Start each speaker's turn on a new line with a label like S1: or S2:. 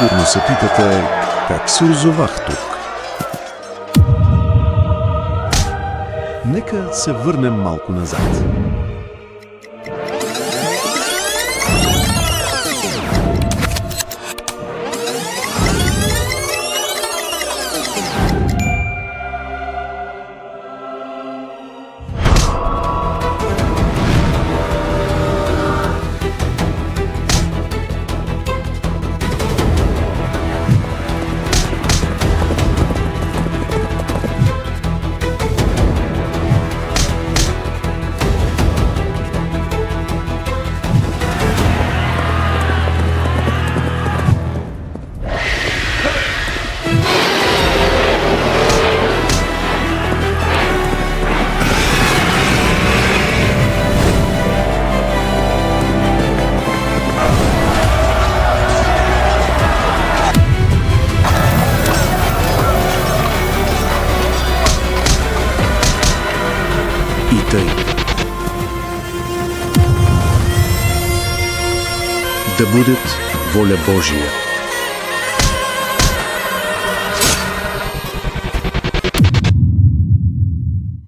S1: Сигурно се питате, как се озовах тук? Нека се върнем малко назад. И тъй. Да будет воля Божия.